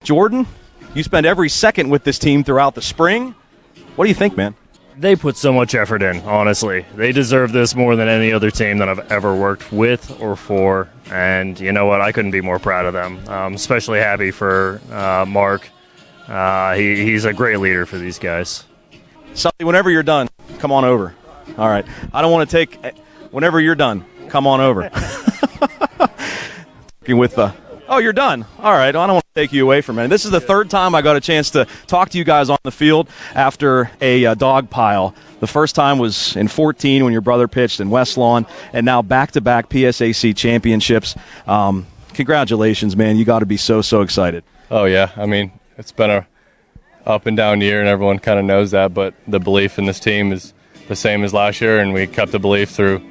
Jordan, you spend every second with this team throughout the spring. What do you think, man? They put so much effort in, honestly. They deserve this more than any other team that I've ever worked with or for. And you know what? I couldn't be more proud of them. I'm especially happy for Mark. He's a great leader for these guys. Sully, whenever you're done, come on over. All right. I don't want to take – whenever you're done, come on over. Oh, you're done. All right. Well, I don't want to take you away from it. This is the third time I got a chance to talk to you guys on the field after a dog pile. The first time was in 2014 when your brother pitched in West Lawn, and now back-to-back PSAC championships. Congratulations, man. You got to be so excited. Oh, yeah. I mean, it's been a up and down year, and everyone kind of knows that, but the belief in this team is the same as last year, and we kept the belief through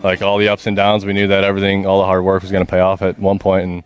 like all the ups and downs. We knew that everything, all the hard work was going to pay off at one point, and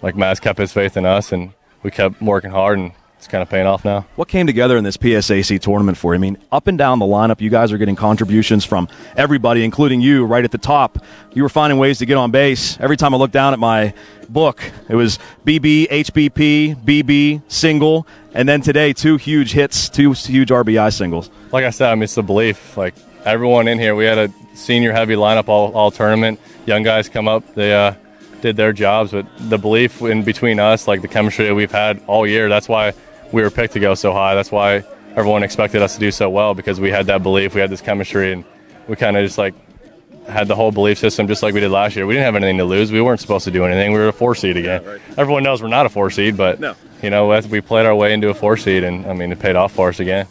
like Maz kept his faith in us, and we kept working hard, and it's kind of paying off now. What came together in this PSAC tournament for you? I mean, up and down the lineup, you guys are getting contributions from everybody, including you right at the top. You were finding ways to get on base. Every time I looked down at my book, it was BB, HBP, BB, single, and then today, 2 huge hits, 2 huge RBI singles. Like I said, I mean, it's the belief. Like, everyone in here, we had a senior-heavy lineup all tournament. Young guys come up, they did their jobs, but the belief in between us, like the chemistry that we've had all year, that's why we were picked to go so high. That's why everyone expected us to do so well, because we had that belief, we had this chemistry, and we kind of just like had the whole belief system just like we did last year. We didn't have anything to lose. We weren't supposed to do anything. We were a 4 seed again. Yeah, right. Everyone knows we're not a 4 seed, but you know, as we played our way into a 4 seed, and I mean, it paid off for us again.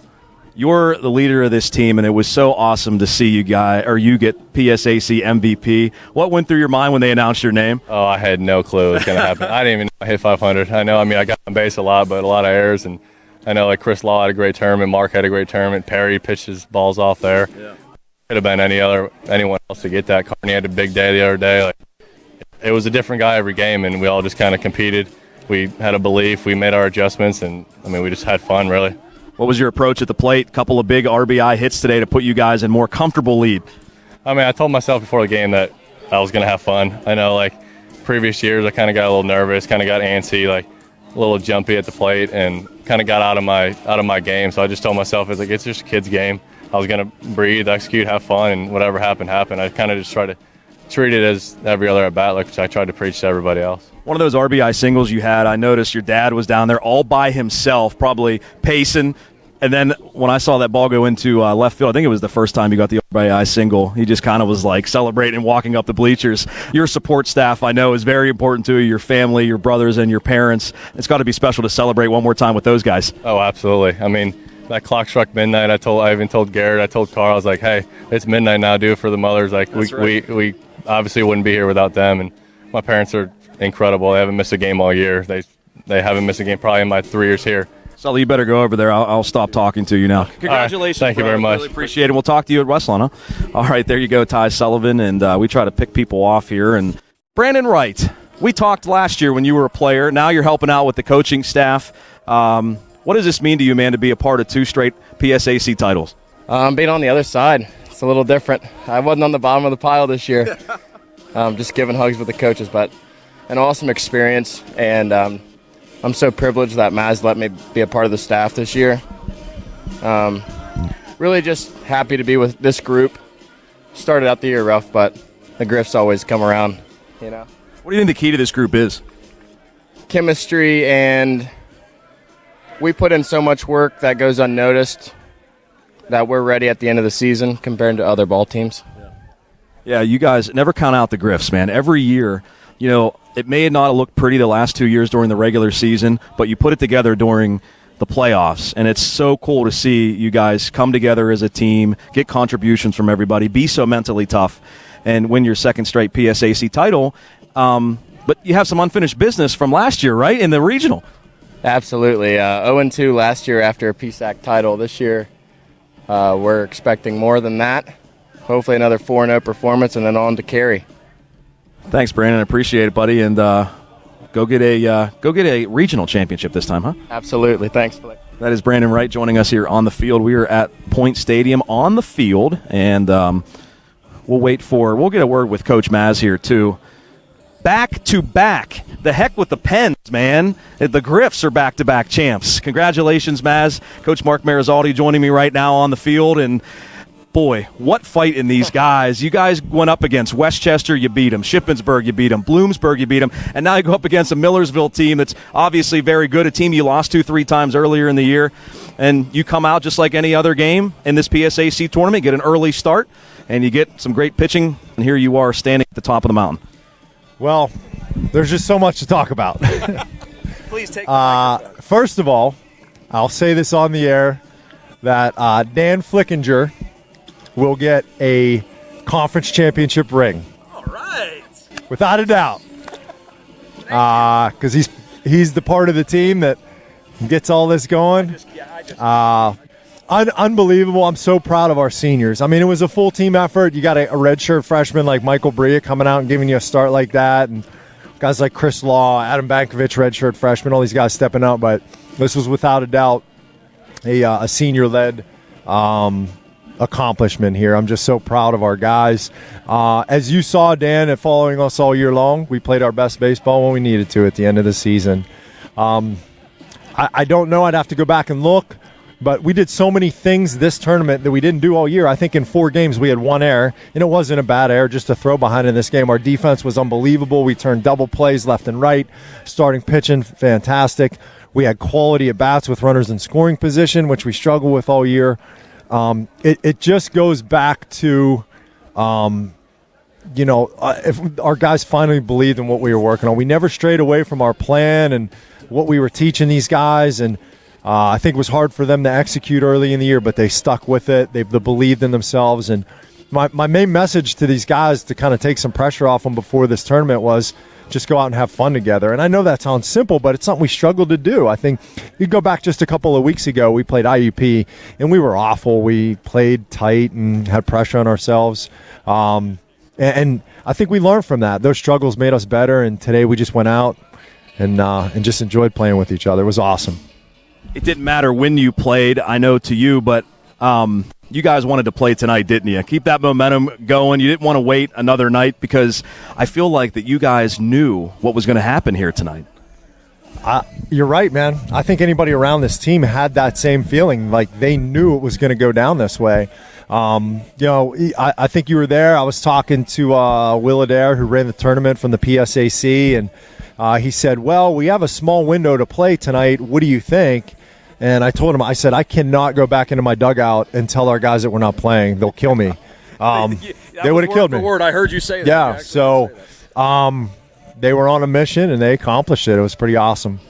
You're the leader of this team, and it was so awesome to see you get PSAC MVP. What went through your mind when they announced your name? Oh, I had no clue it was going to happen. I didn't even know I hit 500. I know, I mean, I got on base a lot, but a lot of errors, and I know like Chris Law had a great tournament, Mark had a great tournament, Perry pitched his balls off there. Yeah. Could have been anyone else to get that. Carney had a big day the other day. Like, it was a different guy every game, and we all just kind of competed. We had a belief, we made our adjustments, and I mean, we just had fun, really. What was your approach at the plate? Couple of big RBI hits today to put you guys in more comfortable lead. I mean, I told myself before the game that I was going to have fun. I know, like, previous years I kind of got a little nervous, kind of got antsy, like a little jumpy at the plate, and kind of got out of my game. So I just told myself, it's just a kid's game. I was going to breathe, execute, have fun, and whatever happened. I kind of just try to treat it as every other at-bat, like I tried to preach to everybody else. One of those RBI singles you had, I noticed your dad was down there all by himself, probably pacing. And then when I saw that ball go into left field, I think it was the first time you got the RBI single, he just kind of was like celebrating and walking up the bleachers. Your support staff, I know, is very important to you, your family, your brothers, and your parents. It's got to be special to celebrate one more time with those guys. Oh, absolutely. I mean, that clock struck midnight. I even told Garrett, I told Carl, I was like, hey, it's midnight now, do it for the mothers. Like, we obviously wouldn't be here without them. And my parents are incredible. They haven't missed a game all year. They haven't missed a game probably in my 3 years here. Sully, you better go over there. I'll stop talking to you now. Congratulations. Right. Thank you very much. Really appreciate it. We'll talk to you at Westlawn, huh? All right, there you go, Ty Sullivan. And we try to pick people off here. And Brandon Wright, we talked last year when you were a player. Now you're helping out with the coaching staff. What does this mean to you, man, to be a part of 2 straight PSAC titles? Being on the other side, it's a little different. I wasn't on the bottom of the pile this year. Just giving hugs with the coaches, but an awesome experience. And I'm so privileged that Maz let me be a part of the staff this year. Really just happy to be with this group. Started out the year rough, but the Griffs always come around, you know. What do you think the key to this group is? Chemistry, and we put in so much work that goes unnoticed that we're ready at the end of the season compared to other ball teams. Yeah, you guys never count out the Griffs, man. Every year, you know, it may not have looked pretty the last 2 years during the regular season, but you put it together during the playoffs, and it's so cool to see you guys come together as a team, get contributions from everybody, be so mentally tough, and win your 2nd straight PSAC title. But you have some unfinished business from last year, right, in the regional? Absolutely. 0-2 last year after a PSAC title. This year we're expecting more than that. Hopefully another 4-0 performance, and then on to Cary. Thanks, Brandon. I appreciate it, buddy. And go get a regional championship this time, huh? Absolutely. Thanks, Blake. That is Brandon Wright joining us here on the field. We are at Point Stadium on the field, and we'll get a word with Coach Maz here too. back-to-back. The heck with the Pens, man. The Griffs are back-to-back champs. Congratulations, Maz. Coach Mark Marizaldi joining me right now on the field, and boy, what fight in these guys. You guys went up against Westchester, you beat them. Shippensburg, you beat them. Bloomsburg, you beat them. And now you go up against a Millersville team that's obviously very good, a team you lost 2-3 times earlier in the year. And you come out just like any other game in this PSAC tournament, get an early start, and you get some great pitching, and here you are standing at the top of the mountain. Well, there's just so much to talk about. Please take the First of all, I'll say this on the air, that Dan Flickinger will get a conference championship ring. All right. Without a doubt. Because he's the part of the team that gets all this going. Unbelievable. I'm so proud of our seniors. I mean, it was a full team effort. You got a redshirt freshman like Michael Bria coming out and giving you a start like that, and guys like Chris Law, Adam Bankovich, redshirt freshman, all these guys stepping up. But this was without a doubt a senior-led accomplishment here. I'm just so proud of our guys. As you saw, Dan, and following us all year long, we played our best baseball when we needed to at the end of the season. I don't know. I'd have to go back and look. But we did so many things this tournament that we didn't do all year. I think in 4 games we had 1 error, and it wasn't a bad error, just a throw behind in this game. Our defense was unbelievable. We turned double plays left and right. Starting pitching, fantastic. We had quality at bats with runners in scoring position, which we struggled with all year. It just goes back to, if our guys finally believed in what we were working on. We never strayed away from our plan and what we were teaching these guys, and I think it was hard for them to execute early in the year, but they stuck with it. They believed in themselves. And my main message to these guys to kind of take some pressure off them before this tournament was just go out and have fun together. And I know that sounds simple, but it's something we struggled to do. I think you go back just a couple of weeks ago, we played IUP, and we were awful. We played tight and had pressure on ourselves. And I think we learned from that. Those struggles made us better, and today we just went out and just enjoyed playing with each other. It was awesome. It didn't matter when you played, I know to you, but you guys wanted to play tonight, didn't you? Keep that momentum going. You didn't want to wait another night because I feel like that you guys knew what was going to happen here tonight. You're right, man. I think anybody around this team had that same feeling, like they knew it was going to go down this way. I think you were there. I was talking to Will Adair, who ran the tournament from the PSAC, and he said, well, we have a small window to play tonight. What do you think? And I told him, I said, I cannot go back into my dugout and tell our guys that we're not playing. They'll kill me. They would have killed me. I heard you say that. Yeah, so they were on a mission, and they accomplished it. It was pretty awesome.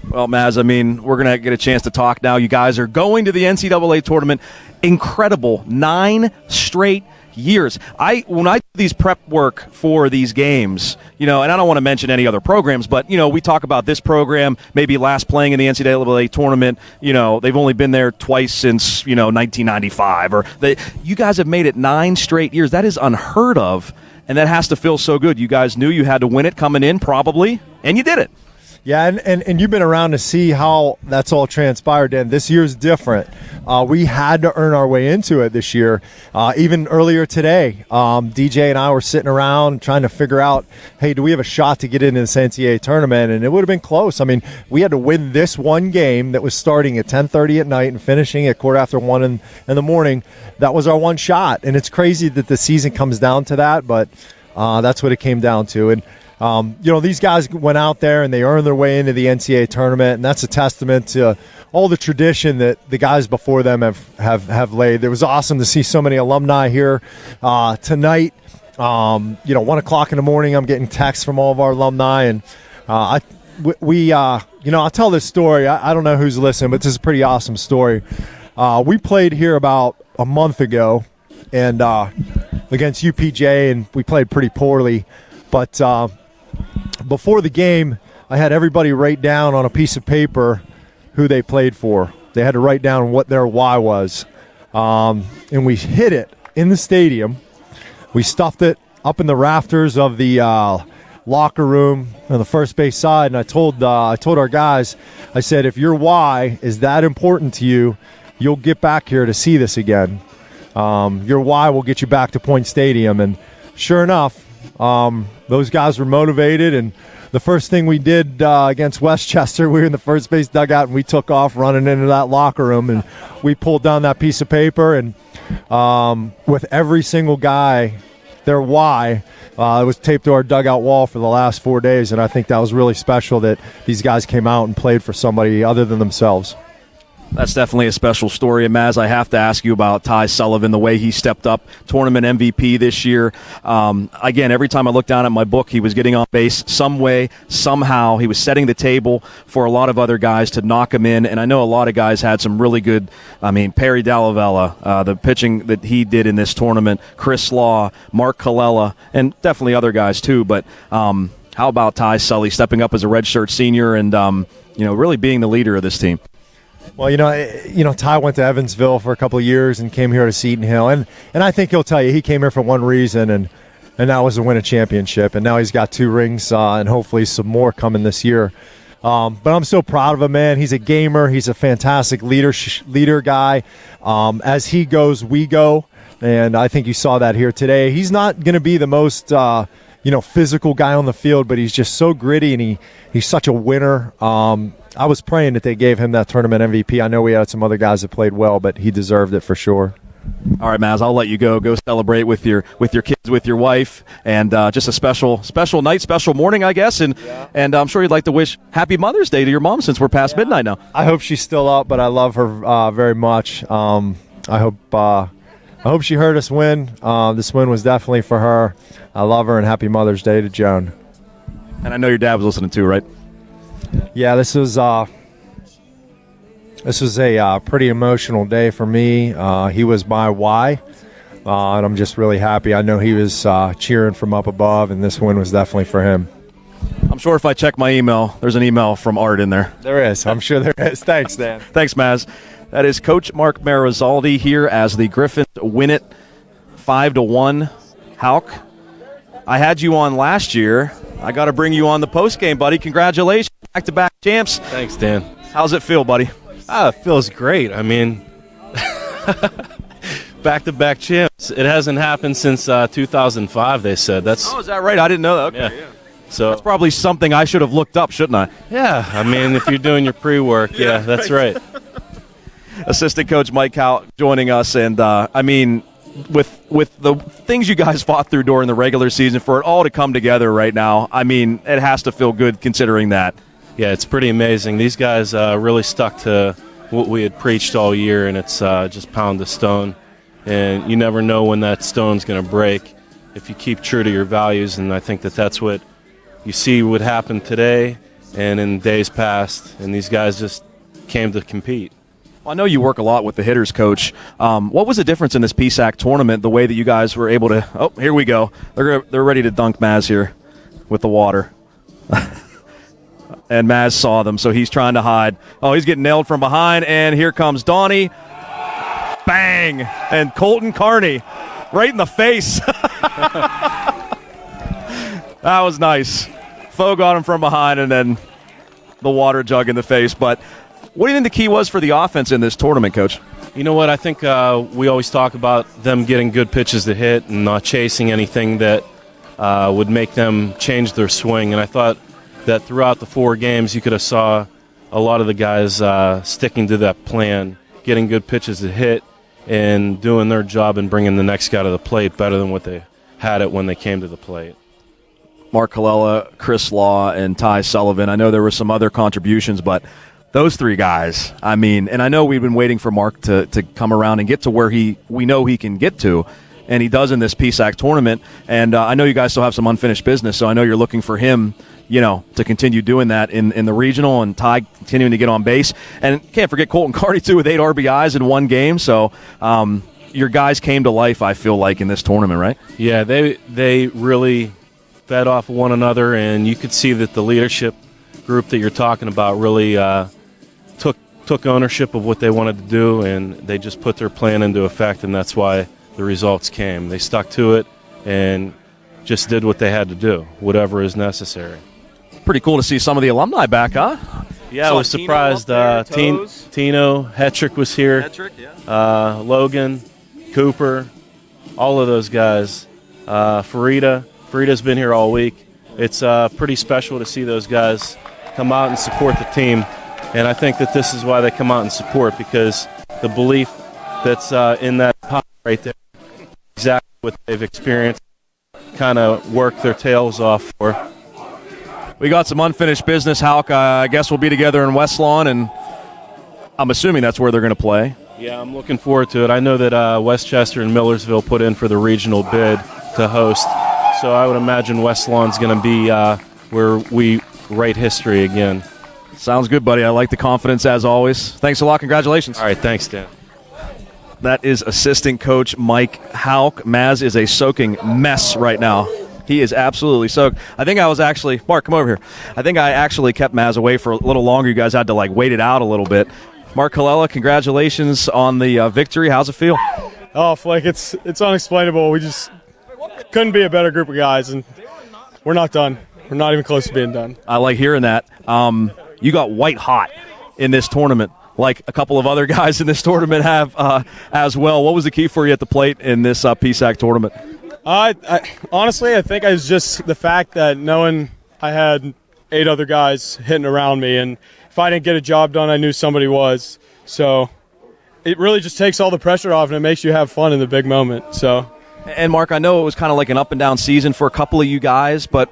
Well, Maz, I mean, we're going to get a chance to talk now. You guys are going to the NCAA tournament. Incredible. 9 straight years. When I do these prep work for these games, and I don't want to mention any other programs, but, we talk about this program, maybe last playing in the NCAA tournament, they've only been there twice since, 1995. You guys have made it 9 straight years. That is unheard of, and that has to feel so good. You guys knew you had to win it coming in, probably, and you did it. Yeah, and you've been around to see how that's all transpired, Dan. This year's different. We had to earn our way into it this year. Even earlier today, DJ and I were sitting around trying to figure out, hey, do we have a shot to get into this NCAA tournament? And it would have been close. I mean, we had to win this one game that was starting at 10:30 at night and finishing at 1:15 in the morning. That was our one shot. And it's crazy that the season comes down to that, but that's what it came down to. And these guys went out there and they earned their way into the NCAA tournament, and that's a testament to all the tradition that the guys before them have laid. It was awesome to see so many alumni here tonight. 1 o'clock in the morning, I'm getting texts from all of our alumni, and I'll tell this story. I don't know who's listening, but this is a pretty awesome story. We played here about a month ago, and against UPJ, and we played pretty poorly, but before the game, I had everybody write down on a piece of paper who they played for. They had to write down what their why was. And we hid it in the stadium. We stuffed it up in the rafters of the locker room on the first base side. And I told our guys, I said, if your why is that important to you, you'll get back here to see this again. Your why will get you back to Point Stadium. And sure enough, Those guys were motivated, and the first thing we did against Westchester, we were in the first base dugout, and we took off running into that locker room, and we pulled down that piece of paper, and with every single guy, their why, it was taped to our dugout wall for the last 4 days, and I think that was really special that these guys came out and played for somebody other than themselves. That's definitely a special story. And, Maz, I have to ask you about Ty Sullivan, the way he stepped up, tournament MVP this year. Again, every time I look down at my book, he was getting on base some way, somehow. He was setting the table for a lot of other guys to knock him in. And I know a lot of guys had some really good, Perry Dallavella, the pitching that he did in this tournament, Chris Law, Mark Colella, and definitely other guys too. But how about Ty Sully stepping up as a redshirt senior and, really being the leader of this team? Well, Ty went to Evansville for a couple of years and came here to Seton Hill, and I think he'll tell you he came here for one reason, and that was to win a championship. And now he's got 2 rings, and hopefully some more coming this year. But I'm so proud of him, man. He's a gamer. He's a fantastic leader guy. As he goes, we go, and I think you saw that here today. He's not going to be the most physical guy on the field, but he's just so gritty, and he's such a winner. I was praying that they gave him that tournament MVP. I know we had some other guys that played well, but he deserved it for sure. All right, Maz, I'll let you go. Go celebrate with your kids, with your wife, and just a special night, special morning, I guess. And I'm sure you'd like to wish Happy Mother's Day to your mom since we're past midnight now. I hope she's still up, but I love her very much. I hope she heard us win. This win was definitely for her. I love her, and Happy Mother's Day to Joan. And I know your dad was listening too, right? Yeah, this was a pretty emotional day for me. He was my why, and I'm just really happy. I know he was cheering from up above, and this win was definitely for him. I'm sure if I check my email, there's an email from Art in there. There is. I'm sure there is. Thanks, Dan. Thanks, Maz. That is Coach Mark Marizaldi here as the Griffins win it 5-1. Hauk, I had you on last year. I got to bring you on the postgame, buddy. Congratulations. Back-to-back champs. Thanks, Dan. How's it feel, buddy? It feels great. Back-to-back champs. It hasn't happened since 2005, they said. Is that right? I didn't know that. Okay, yeah. So that's probably something I should have looked up, shouldn't I? Yeah, if you're doing your pre-work, that's right. Assistant Coach Mike Howe joining us, and with the things you guys fought through during the regular season, for it all to come together right now, it has to feel good considering that. Yeah, it's pretty amazing. These guys really stuck to what we had preached all year, and it's just pound the stone. And you never know when that stone's going to break if you keep true to your values, and I think that's what you see would happen today and in days past, and these guys just came to compete. Well, I know you work a lot with the hitters, Coach. What was the difference in this PSAC tournament, the way that you guys were able to – oh, here we go. They're ready to dunk Maz here with the water. And Maz saw them, so he's trying to hide. Oh, he's getting nailed from behind, and here comes Donnie. Bang! And Colton Carney right in the face. That was nice. Foe got him from behind, and then the water jug in the face. But what do you think the key was for the offense in this tournament, Coach? You know what? I think we always talk about them getting good pitches to hit and not chasing anything that would make them change their swing. And I thought that throughout the 4 games, you could have saw a lot of the guys sticking to that plan, getting good pitches to hit, and doing their job and bringing the next guy to the plate better than what they had it when they came to the plate. Mark Colella, Chris Law, and Ty Sullivan. I know there were some other contributions, but those 3 guys, and I know we've been waiting for Mark to come around and get to where we know he can get to, and he does in this PSAC tournament. And I know you guys still have some unfinished business, so I know you're looking for him, to continue doing that in the regional, and Ty continuing to get on base. And can't forget Colton Carney, too, with 8 RBIs in 1 game. So your guys came to life, I feel like, in this tournament, right? Yeah, they really fed off one another, and you could see that the leadership group that you're talking about really took ownership of what they wanted to do, and they just put their plan into effect, and that's why the results came. They stuck to it and just did what they had to do, whatever is necessary. Pretty cool to see some of the alumni back, huh? Yeah, I was surprised. Tino, Hetrick was here. Logan, Cooper, all of those guys. Farida Frida's been here all week. It's pretty special to see those guys come out and support the team. And I think that this is why they come out and support, because the belief that's in that pot right there, exactly what they've experienced, kind of work their tails off for. We got some unfinished business, Halk. I guess we'll be together in West Lawn, and I'm assuming that's where they're going to play. Yeah, I'm looking forward to it. I know that Westchester and Millersville put in for the regional bid to host, so I would imagine West Lawn's going to be where we write history again. Sounds good, buddy. I like the confidence as always. Thanks a lot. Congratulations. All right, thanks, Dan. That is assistant coach Mike Halk. Maz is a soaking mess right now. He is absolutely soaked. I think I was actually, Mark, come over here. I think I actually kept Maz away for a little longer. You guys had to wait it out a little bit. Mark Colella, congratulations on the victory. How's it feel? Oh, it's unexplainable. We just couldn't be a better group of guys, and we're not done. We're not even close to being done. I like hearing that. You got white hot in this tournament, like a couple of other guys in this tournament have as well. What was the key for you at the plate in this PSAC tournament? Honestly, I think it was just the fact that knowing I had 8 other guys hitting around me, and if I didn't get a job done, I knew somebody was. So it really just takes all the pressure off, and it makes you have fun in the big moment. So. And, Mark, I know it was kind of like an up-and-down season for a couple of you guys, but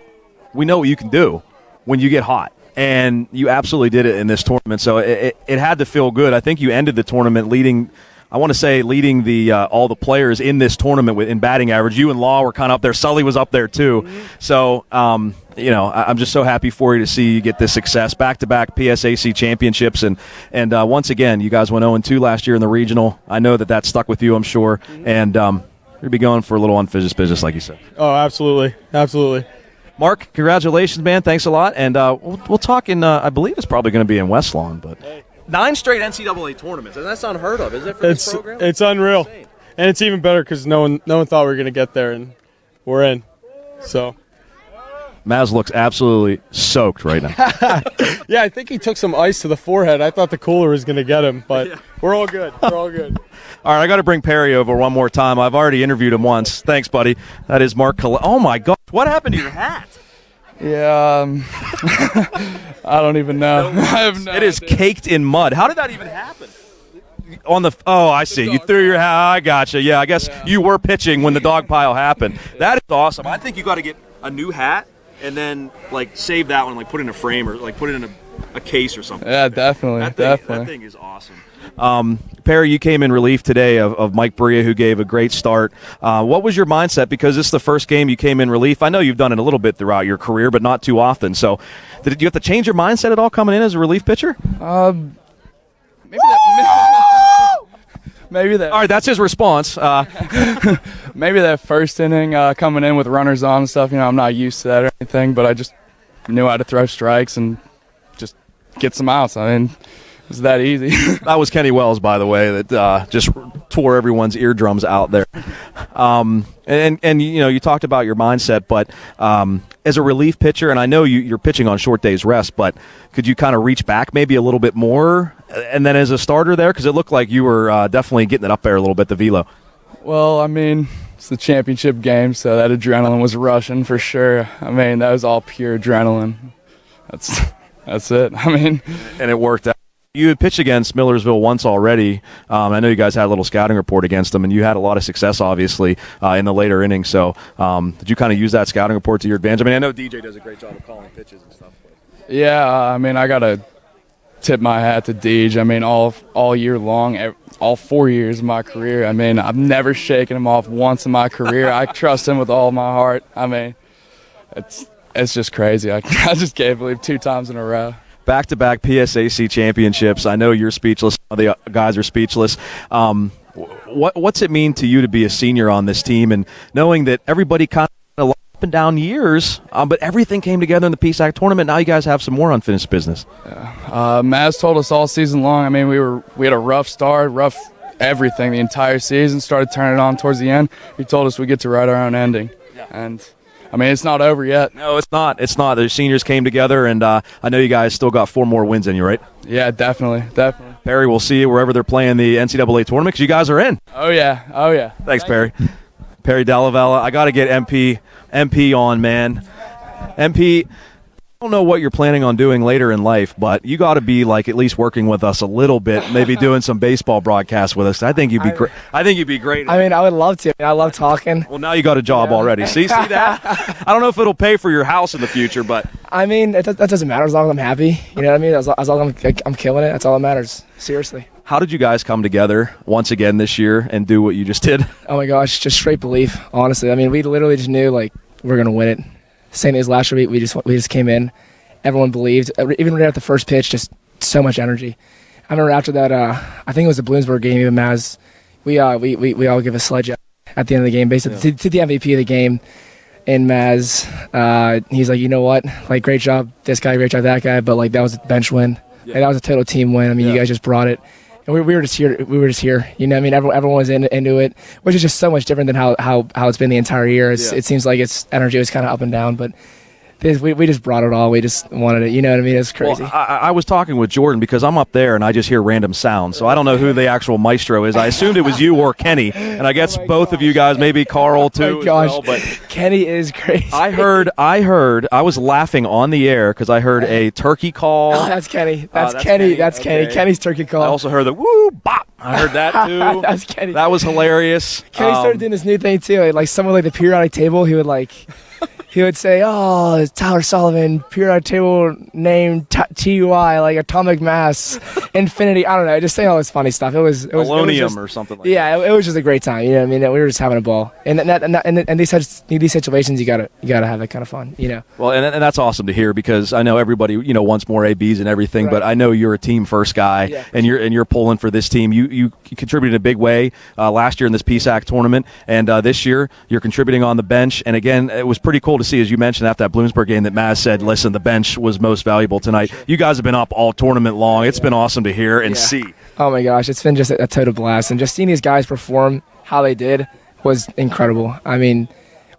we know what you can do when you get hot. And you absolutely did it in this tournament, so it had to feel good. I think you ended the tournament leading the all the players in this tournament in batting average. You and Law were kind of up there. Sully was up there too. Mm-hmm. So, I'm just so happy for you to see you get this success. Back-to-back PSAC championships. And once again, you guys went 0-2 last year in the regional. I know that stuck with you, I'm sure. Mm-hmm. And you're going to be going for a little unfinished business, like you said. Oh, absolutely. Absolutely. Mark, congratulations, man. Thanks a lot. And we'll talk in, I believe it's probably going to be in West Lawn. But 9 straight NCAA tournaments, and that's unheard of, is it, for this program? It's unreal. Insane. And it's even better because no one thought we were going to get there, and we're in. So. Maz looks absolutely soaked right now. Yeah, I think he took some ice to the forehead. I thought the cooler was going to get him, but we're all good. We're all good. All right, I got to bring Perry over one more time. I've already interviewed him once. Thanks, buddy. That is Mark Colella. Oh, my God. What happened to your hat? Yeah, I don't even know. I have no It is idea. caked in mud. How did that even happen? I see. You threw your hat. I gotcha. Yeah, I guess you were pitching when the dog pile happened. That is awesome. I think you got to get a new hat and then save that one, put it in a frame or put it in a case or something. Yeah, definitely. That thing is awesome. Perry, you came in relief today of Mike Bria, who gave a great start. What was your mindset? Because this is the first game you came in relief. I know you've done it a little bit throughout your career, but not too often. So did you have to change your mindset at all coming in as a relief pitcher? Maybe that. All right, that's his response. Maybe that first inning coming in with runners on and stuff, I'm not used to that or anything, but I just knew how to throw strikes and just get some outs. I mean, it was that easy. That was Kenny Wells, by the way, that just tore everyone's eardrums out there. And you talked about your mindset, but as a relief pitcher, and I know you're pitching on short days rest, but could you kind of reach back maybe a little bit more? And then as a starter there, because it looked like you were definitely getting it up there a little bit, the velo. Well, I mean, it's the championship game, so that adrenaline was rushing for sure. I mean, that was all pure adrenaline. That's it. I mean, and it worked out. You had pitched against Millersville once already. I know you guys had a little scouting report against them, and you had a lot of success, obviously, in the later innings. So did you kind of use that scouting report to your advantage? I mean, I know DJ does a great job of calling pitches and stuff. But. Yeah, I mean, I got to tip my hat to Deej. I mean, all year long, all 4 years of my career, I mean, I've never shaken him off once in my career. I trust him with all my heart. I mean, it's just crazy. I just can't believe 2 times in a row. Back-to-back PSAC championships. I know you're speechless. The guys are speechless. What's it mean to you to be a senior on this team and knowing that everybody kind of up and down years, but everything came together in the PSAC tournament? Now you guys have some more unfinished business. Maz told us all season long. I mean, we had a rough start, rough everything the entire season. Started turning it on towards the end. He told us we get to write our own ending, and. I mean, it's not over yet. No, it's not. It's not. The seniors came together, and I know you guys still got 4 more wins in you, right? Yeah, definitely. Perry, we'll see you wherever they're playing the NCAA tournament because you guys are in. Oh, yeah. Thanks, Perry. Perry Dallavella. I got to get MP on, man. MP, I don't know what you're planning on doing later in life, but you got to be like at least working with us a little bit, maybe doing some baseball broadcasts with us. I think you'd be great. I think you'd be great. I mean, I would love to. I love talking. Well, now you got a job already. See that? I don't know if it'll pay for your house in the future, but I mean, that doesn't matter as long as I'm happy. You know what I mean? As long as I'm killing it, that's all that matters. Seriously. How did you guys come together once again this year and do what you just did? Oh my gosh, just straight belief. Honestly, I mean, we literally just knew like we're gonna win it. Same as last year, we just came in. Everyone believed. Even right at the first pitch, just so much energy. I remember after that, I think it was the Bloomsburg game. Even Maz, we all give a sledge at the end of the game, basically to the MVP of the game. And Maz, he's like, you know what? Like, great job, this guy, great job, that guy. But like, that was a bench win. Yeah. Like, that was a total team win. I mean, you guys just brought it. And we were just here. We were just here. You know what I mean? Everyone was into it, which is just so much different than how it's been the entire year. It seems like its energy was kind of up and down, but we just brought it all. We just wanted it. You know what I mean? It's crazy. Well, I was talking with Jordan because I'm up there and I just hear random sounds. So I don't know who the actual maestro is. I assumed it was you or Kenny. And I guess both of you guys, maybe Carl too. Oh my gosh. As well, but Kenny is crazy. I was laughing on the air because I heard a turkey call. Oh, that's Kenny. That's Kenny. That's Kenny. Okay. Kenny's turkey call. I also heard the woo bop. I heard that too. That's Kenny. That was hilarious. Kenny started doing this new thing too. Like someone like the periodic table, he would say, "Oh, it's Tyler Sullivan, periodic table name TUI, like atomic mass, infinity." I don't know, just saying all this funny stuff. It was polonium or something like that. Yeah, it was just a great time. You know what I mean? We were just having a ball, and these situations, you gotta have that kind of fun. You know. Well, and that's awesome to hear because I know everybody wants more ABs and everything, Right. but I know you're a team first guy, and you're pulling for this team. You contributed in a big way last year in this PSAC tournament, and this year you're contributing on the bench. And again, it was pretty cool to see, as you mentioned after that Bloomsburg game, that Maz said, "Listen, the bench was most valuable tonight." You guys have been up all tournament long. It's been awesome to hear and see. Oh my gosh, it's been just a total blast, and just seeing these guys perform how they did was incredible. I mean,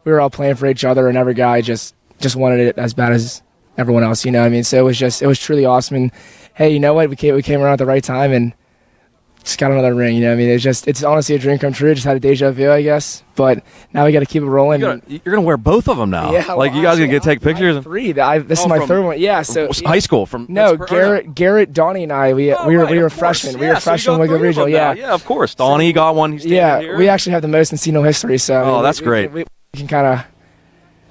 we were all playing for each other, and every guy just wanted it as bad as everyone else. You know what I mean? So it was truly awesome. And hey, you know what? We came around at the right time and just got another ring. You know what I mean? It's honestly a dream come true. Just had a deja vu, I guess. But now we got to keep it rolling. You're gonna wear both of them now. Yeah, like you guys gonna take pictures. I have three. This is my third one. Yeah. So high school from Garrett, Donnie, and I. We were freshmen. We were freshmen with the regional. Yeah. Yeah, of course. Donnie got one. He's here. We actually have the most in Seton history. So that's great. We can kind of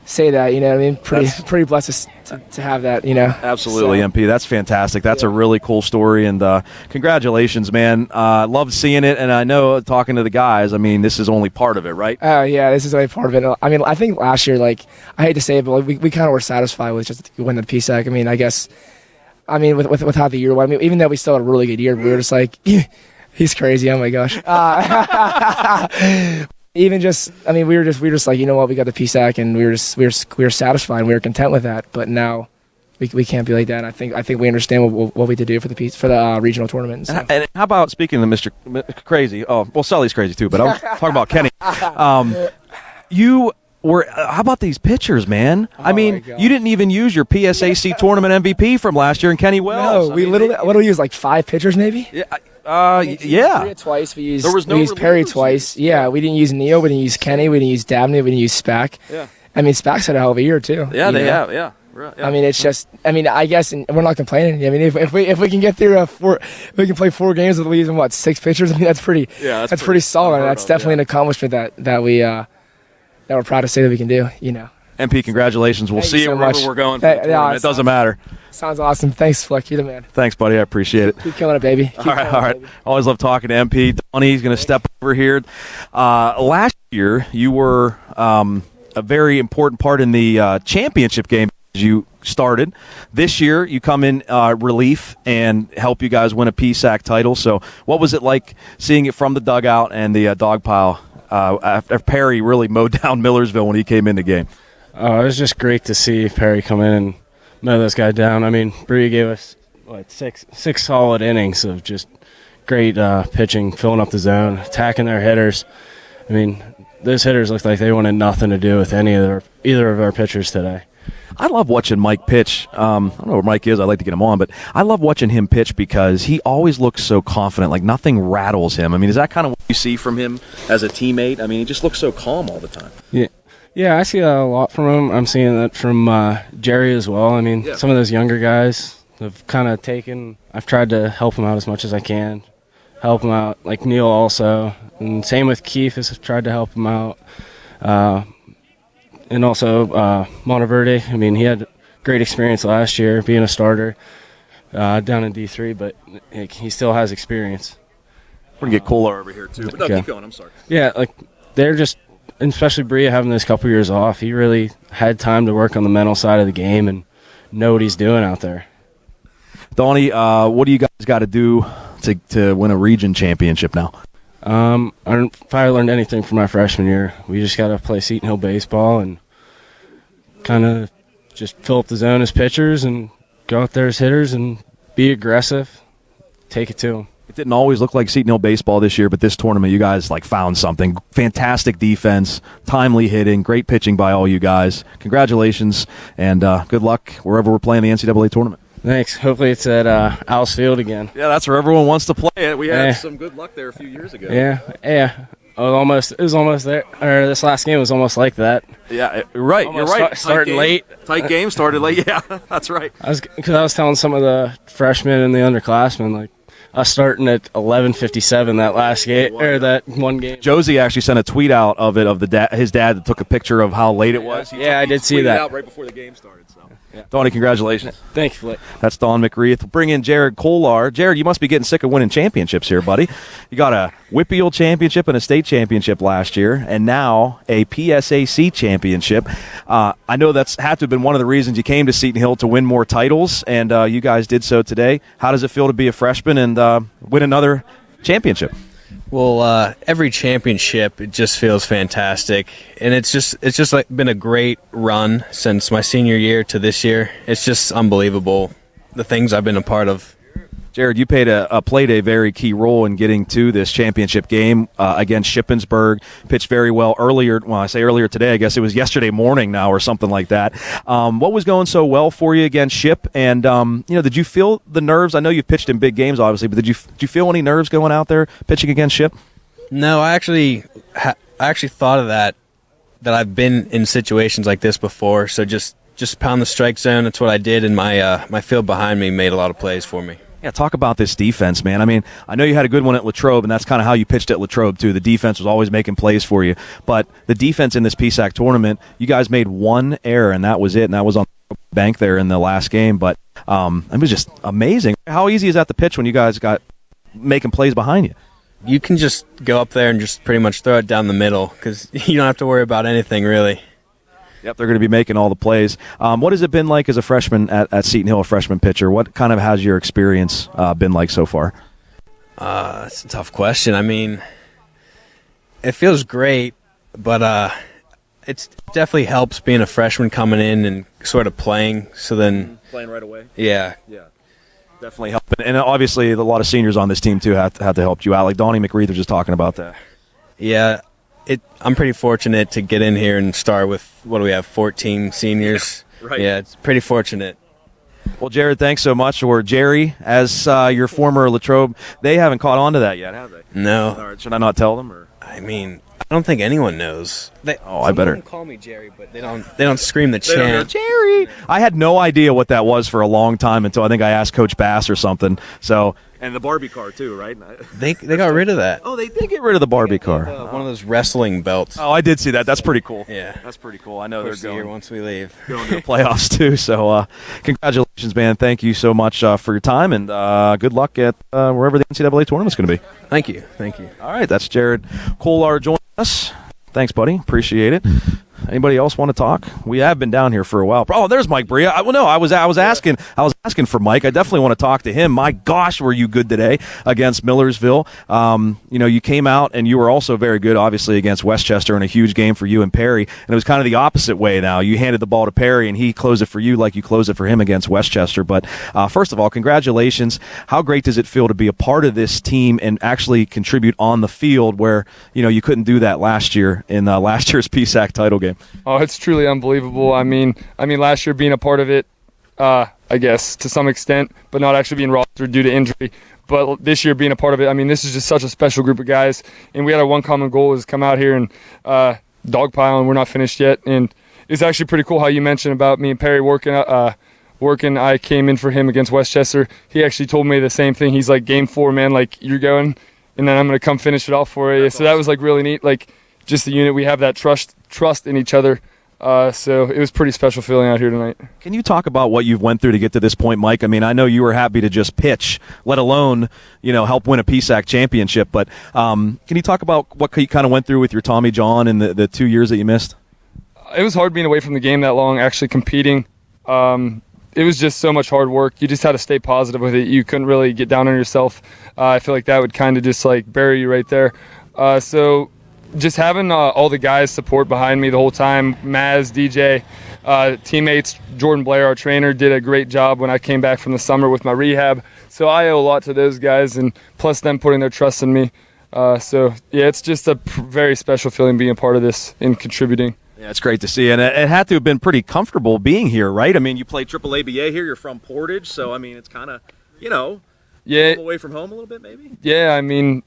say that, you know what I mean? Pretty blessed to have that, you know. Absolutely, MP. That's fantastic. That's a really cool story, and congratulations, man. Love seeing it, and I know talking to the guys, I mean, this is only part of it, right? Oh, yeah, this is only part of it. I mean, I think last year, like, I hate to say it, but we kind of were satisfied with just winning the PSAC. I mean, I guess, with how the year went, I mean, even though we still had a really good year, we were just like, he's crazy, oh my gosh. Even just, I mean, we were just like, you know what, we got the PSAC, and we were satisfied, and we were content with that. But now, we can't be like that. I think we understand what we need to do for the regional tournament. So. And how about, speaking of Mr. Crazy? Oh, well, Sully's crazy too, but I'm talking about Kenny. You were. How about these pitchers, man? I mean, you didn't even use your PSAC tournament MVP from last year, and Kenny Wells. No, we literally used like 5 pitchers, maybe. Yeah. Yeah. Twice. We used Perry twice. Yeah, we didn't use Neil. We didn't use Kenny. We didn't use Dabney. We didn't use SPAC. Yeah. I mean, SPAC's had a hell of a year too. Yeah, they have. Yeah. Right, yeah. I mean, it's just. I mean, I guess, and we're not complaining. I mean, if we can get through we can play 4 games with using 6 pitchers. I mean, that's pretty. Yeah, that's pretty solid. That's definitely an accomplishment that we're proud to say that we can do. You know. MP, congratulations. We'll see you wherever we're going. It doesn't matter. Sounds awesome. Thanks, Fleck. You're the man. Thanks, buddy. I appreciate it. Keep killing it, baby. All right. Always love talking to MP. Donnie's going to step over here. Last year, you were a very important part in the championship game as you started. This year, you come in relief and help you guys win a PSAC title. So what was it like seeing it from the dugout and the dog pile after Perry really mowed down Millersville when he came in the game? It was just great to see Perry come in and mow this guy down. I mean, Bree gave us six solid innings of just great pitching, filling up the zone, attacking their hitters. I mean, those hitters looked like they wanted nothing to do with either of our pitchers today. I love watching Mike pitch. I don't know where Mike is. I'd like to get him on, but I love watching him pitch because he always looks so confident, like nothing rattles him. I mean, is that kind of what you see from him as a teammate? I mean, he just looks so calm all the time. Yeah, I see that a lot from him. I'm seeing that from Jerry as well. I mean, some of those younger guys have kind of taken. I've tried to help him out as much as I can. Help him out, like Neil also. And same with Keith, has tried to help him out. And also Monteverde. I mean, he had great experience last year being a starter down in D3, but he still has experience. We're going to get Kolar over here, too. But no, keep going. I'm sorry. Yeah, like they're just, and especially Bria having this couple years off, he really had time to work on the mental side of the game and know what he's doing out there. Donnie, what do you guys got to do to win a region championship now? If I learned anything from my freshman year, we just got to play Seton Hill baseball and kind of just fill up the zone as pitchers and go out there as hitters and be aggressive, take it to them. It didn't always look like Seton Hill baseball this year, but this tournament you guys found something. Fantastic defense, timely hitting, great pitching by all you guys. Congratulations, and good luck wherever we're playing the NCAA tournament. Thanks. Hopefully it's at Alice Field again. Yeah, that's where everyone wants to play it. We had some good luck there a few years ago. Yeah. It was almost there. Or this last game was almost like that. Yeah, right. You're right. Starting late. Tight game started late. Yeah, that's right. Because I was telling some of the freshmen and the underclassmen, us starting at 11:57 that last game or that one game. Josie actually sent a tweet out of his dad that took a picture of how late it was. I did see that out right before the game started. So, Donnie, congratulations. Thank you, Flick. That's Don McReath. We'll bring in Jared Kolar. Jared, you must be getting sick of winning championships here, buddy. You got a Whippeal championship and a state championship last year, and now a PSAC championship. I know that's had to have been one of the reasons you came to Seton Hill to win more titles, and you guys did so today. How does it feel to be a freshman and win another championship? Well, every championship, it just feels fantastic, and it's just been a great run since my senior year to this year. It's just unbelievable, the things I've been a part of. Jared, you played a very key role in getting to this championship game against Shippensburg. Pitched very well earlier. Well, I say earlier today, I guess it was yesterday morning now or something like that. What was going so well for you against Ship? And did you feel the nerves? I know you've pitched in big games, obviously, but did you feel any nerves going out there pitching against Ship? No, I actually thought of that I've been in situations like this before. So just pound the strike zone. That's what I did, and my field behind me made a lot of plays for me. Yeah, talk about this defense, man. I mean, I know you had a good one at Latrobe, and that's kind of how you pitched at Latrobe, too. The defense was always making plays for you. But the defense in this PSAC tournament, you guys made one error, and that was it, and that was on the bank there in the last game. But it was just amazing. How easy is that to pitch when you guys got making plays behind you? You can just go up there and just pretty much throw it down the middle because you don't have to worry about anything, really. Yep, they're going to be making all the plays. What has it been like as a freshman at Seton Hill, a freshman pitcher? What kind of has your experience been like so far? It's a tough question. I mean, it feels great, but it definitely helps being a freshman coming in and sort of playing. So then playing right away. Yeah. Definitely helping. And obviously, a lot of seniors on this team too have to help you out. Like Donnie McReath was just talking about that. Yeah. I'm pretty fortunate to get in here and start with, what do we have, 14 seniors? Yeah, right. Yeah, it's pretty fortunate. Well, Jared, thanks so much. Or Jerry, as your former Latrobe, they haven't caught on to that yet, have they? No. All right, should I not tell them? Or? I mean, I don't think anyone knows. I better. Some call me Jerry, but they don't scream the chant. Jerry! I had no idea what that was for a long time until I think I asked Coach Bass or something. So. And the Barbie car, too, right? They got rid of that. Oh, they did get rid of the Barbie car. One of those wrestling belts. Oh, I did see that. That's pretty cool. Yeah. That's pretty cool. I know they're going here once we leave. Going to the playoffs, too. So, congratulations, man. Thank you so much for your time, and good luck at wherever the NCAA tournament's going to be. Thank you. All right, that's Jared Kolar joining us. Thanks, buddy. Appreciate it. Anybody else want to talk? We have been down here for a while. Oh, there's Mike Bria. I was asking for Mike. I definitely want to talk to him. My gosh, were you good today against Millersville? You came out and you were also very good, obviously, against Westchester in a huge game for you and Perry. And it was kind of the opposite way now. You handed the ball to Perry and he closed it for you like you closed it for him against Westchester. But first of all, congratulations. How great does it feel to be a part of this team and actually contribute on the field where you couldn't do that last year in last year's PSAC title game? game? Oh, it's truly unbelievable. I mean, last year being a part of it, I guess to some extent, but not actually being rostered due to injury. But this year being a part of it, I mean, this is just such a special group of guys, and we had our one common goal is come out here and dogpile, and we're not finished yet. And it's actually pretty cool how you mentioned about me and Perry working. I came in for him against Westchester. He actually told me the same thing. He's like, game 4, man, like you're going, and then I'm going to come finish it off for you. So that was like really neat. Like just the unit, we have that trust in each other. So it was pretty special feeling out here tonight. Can you talk about what you've went through to get to this point, Mike? I mean, I know you were happy to just pitch, let alone, help win a PSAC championship. But can you talk about what you kind of went through with your Tommy John and the 2 years that you missed? It was hard being away from the game that long, actually competing. It was just so much hard work. You just had to stay positive with it. You couldn't really get down on yourself. I feel like that would kind of just like bury you right there. So just having all the guys support behind me the whole time, Maz, DJ, teammates, Jordan Blair, our trainer, did a great job when I came back from the summer with my rehab. So I owe a lot to those guys, and plus them putting their trust in me. So yeah, it's just a very special feeling being a part of this and contributing. Yeah, it's great to see. And it had to have been pretty comfortable being here, right? I mean, you played AAA-BA here. You're from Portage, so, I mean, it's kind of, yeah, away from home a little bit maybe? Yeah, I mean,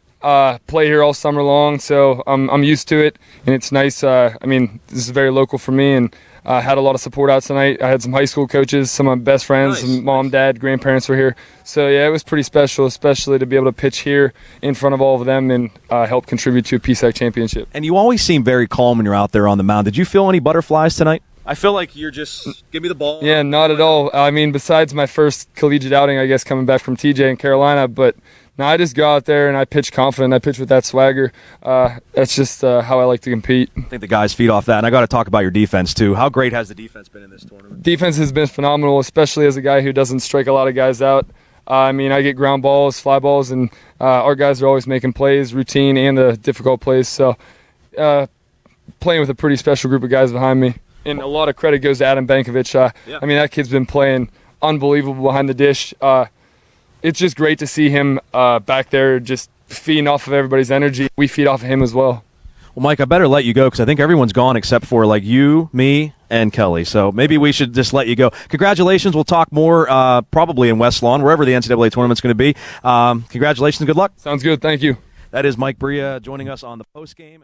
play here all summer long, so I'm used to it, and it's nice. I mean, this is very local for me, and I had a lot of support out tonight. I had some high school coaches, some of my best friends, Nice. Mom, Dad, grandparents were here. So, yeah, it was pretty special, especially to be able to pitch here in front of all of them and help contribute to a PSAC championship. And you always seem very calm when you're out there on the mound. Did you feel any butterflies tonight? I feel like you're just, give me the ball. Yeah, not at all. I mean, besides my first collegiate outing, I guess, coming back from TJ in Carolina, but no, I just go out there and I pitch confident. I pitch with that swagger. That's just how I like to compete. I think the guys feed off that. And I got to talk about your defense, too. How great has the defense been in this tournament? Defense has been phenomenal, especially as a guy who doesn't strike a lot of guys out. I mean, I get ground balls, fly balls, and our guys are always making plays, routine and the difficult plays. So playing with a pretty special group of guys behind me. And a lot of credit goes to Adam Bankovich. I mean, that kid's been playing unbelievable behind the dish. It's just great to see him back there just feeding off of everybody's energy. We feed off of him as well. Well, Mike, I better let you go because I think everyone's gone except for like you, me, and Kelly. So maybe we should just let you go. Congratulations. We'll talk more probably in West Lawn, wherever the NCAA tournament's going to be. Congratulations. Good luck. Sounds good. Thank you. That is Mike Bria joining us on the postgame.